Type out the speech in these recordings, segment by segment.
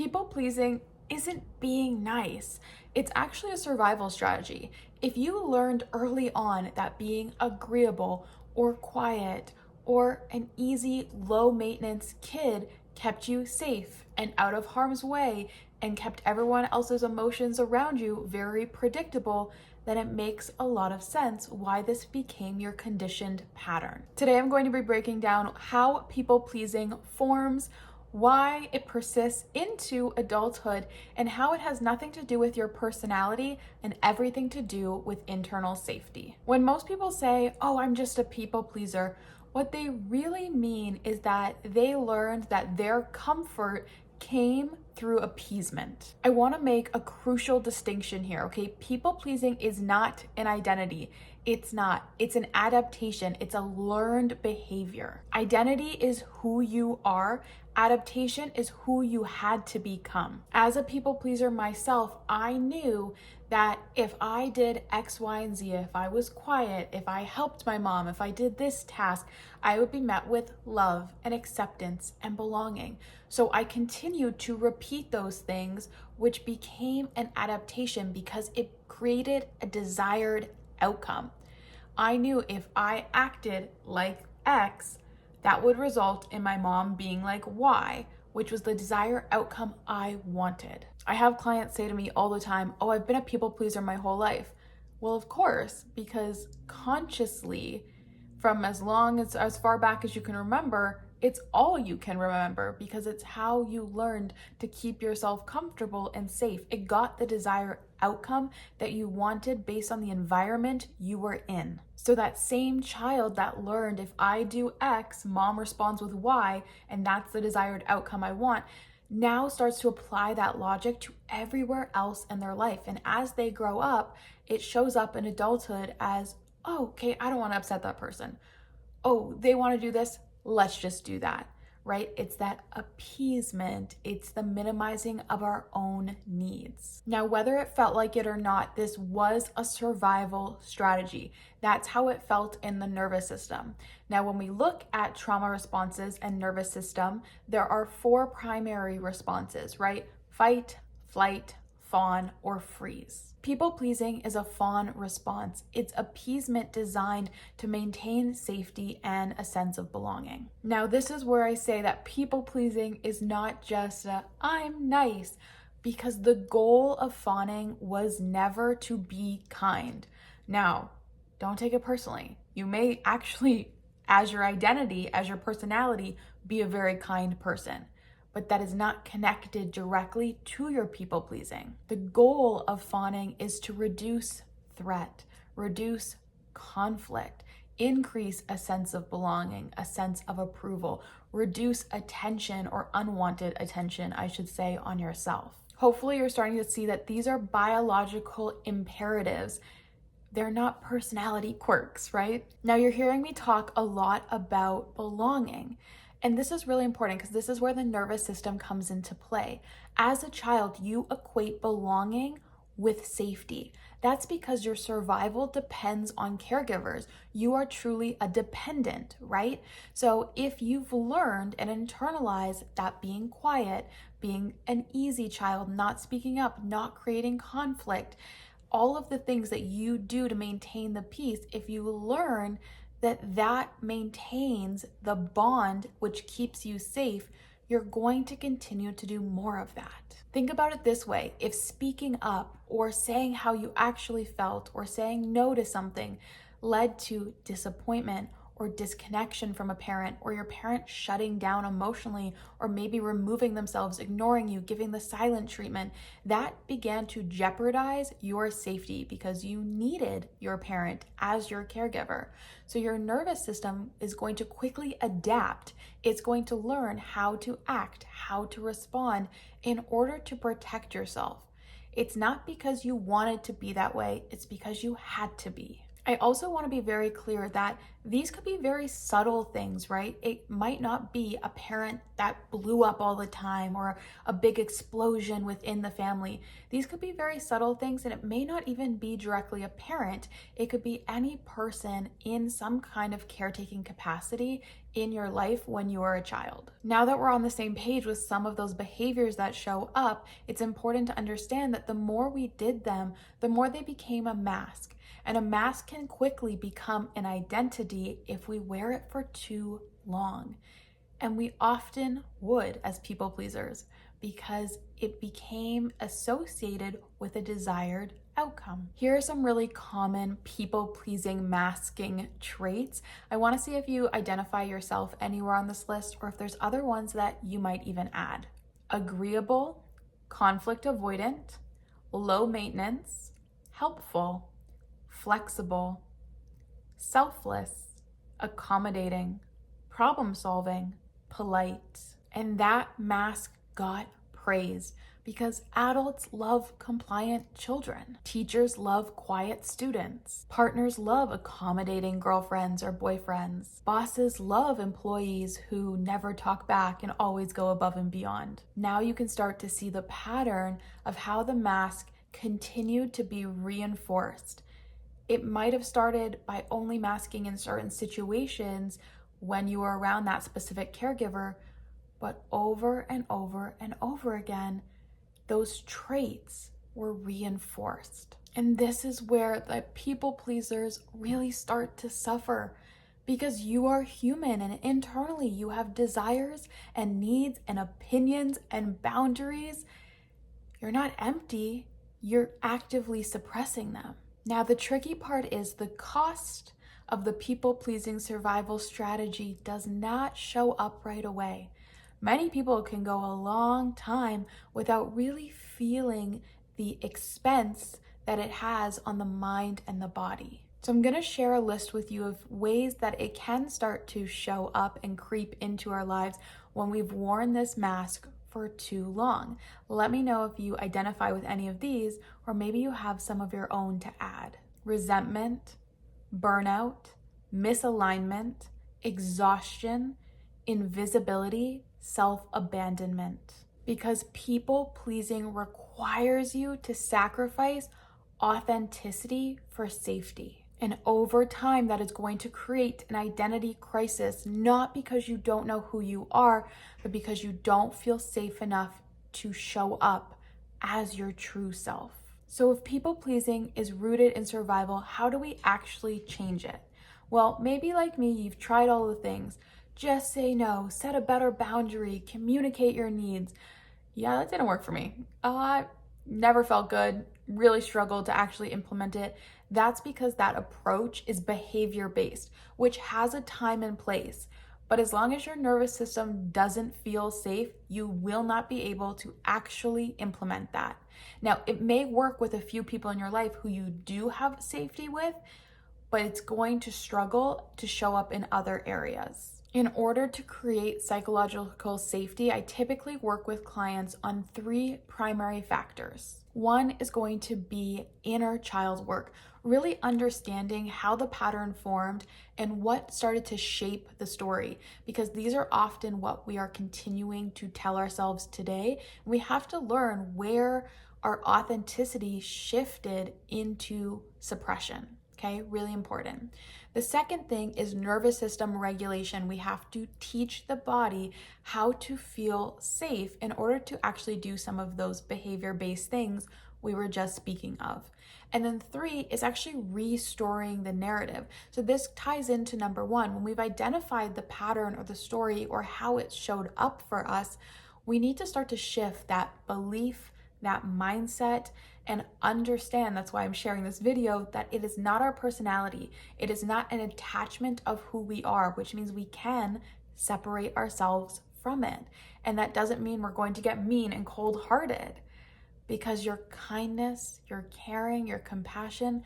People pleasing isn't being nice. It's actually a survival strategy. If you learned early on that being agreeable or quiet or an easy, low maintenance kid kept you safe and out of harm's way and kept everyone else's emotions around you very predictable, then it makes a lot of sense why this became your conditioned pattern. Today, I'm going to be breaking down how people pleasing forms, why it persists into adulthood, and how it has nothing to do with your personality and everything to do with internal safety. When most people say, "Oh, I'm just a people pleaser," what they really mean is that they learned that their comfort came through appeasement. I want to make a crucial distinction here, okay? People pleasing is not an identity. It's not. It's an adaptation. It's a learned behavior. Identity is who you are. Adaptation is who you had to become. As a people pleaser myself, I knew that if I did X, Y, and Z, if I was quiet, if I helped my mom, if I did this task, I would be met with love and acceptance and belonging. So I continued to repeat those things, which became an adaptation because it created a desired outcome. I knew if I acted like X, that would result in my mom being like Y, which was the desired outcome I wanted. I have clients say to me all the time, "Oh, I've been a people pleaser my whole life." Well, of course, because consciously, from as far back as you can remember, it's all you can remember because it's how you learned to keep yourself comfortable and safe. It got the desired outcome that you wanted based on the environment you were in. So that same child that learned, if I do X, mom responds with Y, and that's the desired outcome I want, now starts to apply that logic to everywhere else in their life. And as they grow up, it shows up in adulthood as, "Oh, okay, I don't want to upset that person. Oh, they want to do this, let's just do that," right? It's that appeasement. It's the minimizing of our own needs. Now, whether it felt like it or not, this was a survival strategy. That's how it felt in the nervous system. Now, when we look at trauma responses and nervous system, there are 4 primary responses, right? Fight, flight, fawn, or freeze. People pleasing is a fawn response. It's appeasement designed to maintain safety and a sense of belonging. Now, this is where I say that people pleasing is not just I'm nice, because the goal of fawning was never to be kind. Now, don't take it personally. You may actually, as your identity, as your personality, be a very kind person, but that is not connected directly to your people pleasing. The goal of fawning is to reduce threat, reduce conflict, increase a sense of belonging, a sense of approval, reduce attention or unwanted attention, I should say, on yourself. Hopefully you're starting to see that these are biological imperatives. They're not personality quirks, right? Now you're hearing me talk a lot about belonging. And this is really important because this is where the nervous system comes into play. As a child, you equate belonging with safety. That's because your survival depends on caregivers. You are truly a dependent, right? So if you've learned and internalized that being quiet, being an easy child, not speaking up, not creating conflict, all of the things that you do to maintain the peace, if you learn that maintains the bond which keeps you safe, you're going to continue to do more of that. Think about it this way. If speaking up or saying how you actually felt or saying no to something led to disappointment or disconnection from a parent, or your parent shutting down emotionally, or maybe removing themselves, ignoring you, giving the silent treatment, that began to jeopardize your safety because you needed your parent as your caregiver. So your nervous system is going to quickly adapt. It's going to learn how to act, how to respond in order to protect yourself. It's not because you wanted to be that way, it's because you had to be. I also want to be very clear that these could be very subtle things, right? It might not be a parent that blew up all the time or a big explosion within the family. These could be very subtle things, and it may not even be directly a parent. It could be any person in some kind of caretaking capacity in your life when you are a child. Now that we're on the same page with some of those behaviors that show up, it's important to understand that the more we did them, the more they became a mask. And a mask can quickly become an identity if we wear it for too long. And we often would as people pleasers because it became associated with a desired outcome. Here are some really common people pleasing masking traits. I want to see if you identify yourself anywhere on this list or if there's other ones that you might even add. Agreeable, conflict avoidant, low maintenance, helpful, flexible, selfless, accommodating, problem solving, polite. And that mask got praise because adults love compliant children. Teachers love quiet students. Partners love accommodating girlfriends or boyfriends. Bosses love employees who never talk back and always go above and beyond. Now you can start to see the pattern of how the mask continued to be reinforced. It might have started by only masking in certain situations when you were around that specific caregiver, but over and over and over again, those traits were reinforced. And this is where the people pleasers really start to suffer because you are human and internally you have desires and needs and opinions and boundaries. You're not empty, you're actively suppressing them. Now, the tricky part is the cost of the people-pleasing survival strategy does not show up right away. Many people can go a long time without really feeling the expense that it has on the mind and the body. So I'm going to share a list with you of ways that it can start to show up and creep into our lives when we've worn this mask for too long. Let me know if you identify with any of these, or maybe you have some of your own to add. Resentment, burnout, misalignment, exhaustion, invisibility, self-abandonment. Because people pleasing requires you to sacrifice authenticity for safety. And over time, that is going to create an identity crisis, not because you don't know who you are, but because you don't feel safe enough to show up as your true self. So if people pleasing is rooted in survival, how do we actually change it? Well, maybe like me, you've tried all the things. Just say no, set a better boundary, communicate your needs. Yeah, that didn't work for me. Never felt good, really struggled to actually implement it. That's because that approach is behavior-based, which has a time and place. But as long as your nervous system doesn't feel safe, you will not be able to actually implement that. Now, it may work with a few people in your life who you do have safety with, but it's going to struggle to show up in other areas. In order to create psychological safety, I typically work with clients on 3 primary factors. One is going to be inner child work, really understanding how the pattern formed and what started to shape the story, because these are often what we are continuing to tell ourselves today. We have to learn where our authenticity shifted into suppression. Okay, really important. The second thing is nervous system regulation. We have to teach the body how to feel safe in order to actually do some of those behavior-based things we were just speaking of. And then 3 is actually restoring the narrative. So this ties into number 1. When we've identified the pattern or the story or how it showed up for us, we need to start to shift that belief, that mindset, and understand, that's why I'm sharing this video, that it is not our personality. It is not an attachment of who we are, which means we can separate ourselves from it. And that doesn't mean we're going to get mean and cold-hearted, because your kindness, your caring, your compassion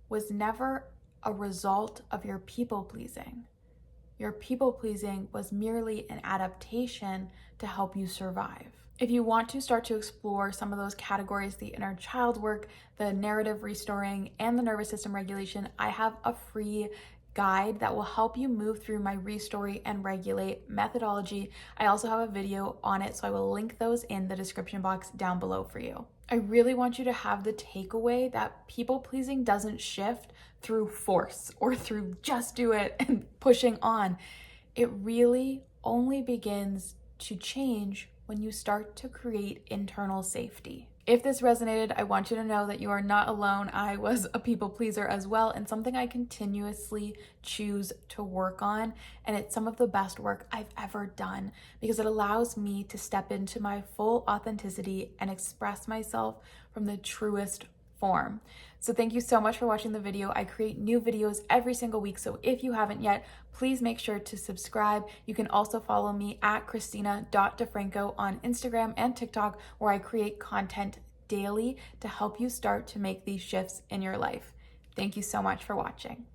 was never a result of your people-pleasing. Your people-pleasing was merely an adaptation to help you survive. If you want to start to explore some of those categories, the inner child work, the narrative restoring, and the nervous system regulation, I have a free guide that will help you move through my Restory and Regulate methodology. I also have a video on it, so I will link those in the description box down below for you. I really want you to have the takeaway that people pleasing doesn't shift through force or through just do it and pushing on. It really only begins to change when you start to create internal safety. If this resonated, I want you to know that you are not alone. I was a people pleaser as well, and something I continuously choose to work on. And it's some of the best work I've ever done because it allows me to step into my full authenticity and express myself from the truest form. So thank you so much for watching the video. I create new videos every single week, so if you haven't yet, please make sure to subscribe. You can also follow me at Christina.DeFranco on Instagram and TikTok, where I create content daily to help you start to make these shifts in your life. Thank you so much for watching.